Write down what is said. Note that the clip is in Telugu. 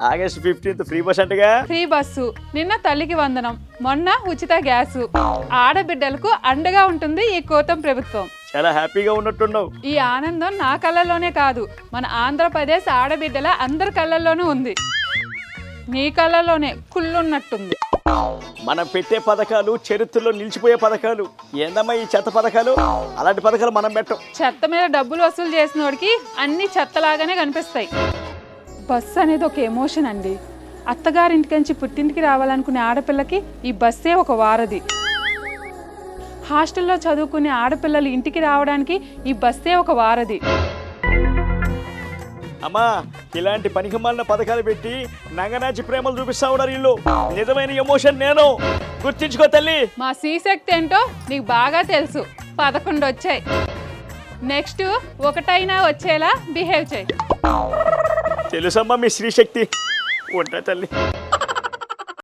ఆగస్ట్ 15th ఫ్రీ బస్ అంటగా. ఫ్రీ బస్సు, నిన్న తల్లికి వందనం, మొన్న ఉచిత గ్యాసు. ఆడబిడ్డలకు అండగా ఉంటుంది ఈ కూటమి ప్రభుత్వం. చాలా హ్యాపీగా ఉన్నట్టున్నావు. ఈ ఆనందం నా కళ్ళల్లోనే కాదు, మన ఆంధ్రప్రదేశ్ ఆడబిడ్డల అందరి కళ్ళల్లోనూ ఉంది. నీ కళ్ళల్లోనే కుళ్ళున్నట్టుంది. మనం పెట్టే పథకాలు చరిత్రలో నిలిచిపోయే పథకాలు. ఏందమ్మా ఈ చెత్త పథకాలు? అలాంటి పథకాలు మనం పెట్టం. చెత్త మీద డబ్బులు వసూలు చేసినోడికి అన్ని చెత్తలాగానే కనిపిస్తాయి. బస్సు అనేది ఒక ఎమోషన్ అండి. అత్తగారింటికి నుంచి పుట్టింటికి రావాలనుకునే ఆడపిల్లకి ఈ బస్సే ఒక వారధి. హాస్టల్లో చదువుకునే ఆడపిల్లలు ఇంటికి రావడానికి ఈ బస్సే ఒక వారధి. అమ్మా ఇలాంటి పనికిమాలిన పథకాలు పెట్టి నంగనాచి ప్రేమలు చూపిస్తా ఉన్నారు వీళ్ళు. నిజమైన ఎమోషన్ నేను. గుర్తించుకో తల్లి. మా శ్రీశక్తి ఏంటో నీకు బాగా తెలుసు. 11 వచ్చాయి. నెక్స్ట్ ఒకటైనా వచ్చేలా బిహేవ్ చేయి. తెలుసమ్మా మీ శ్రీశక్తి. ఉంటా తల్లి.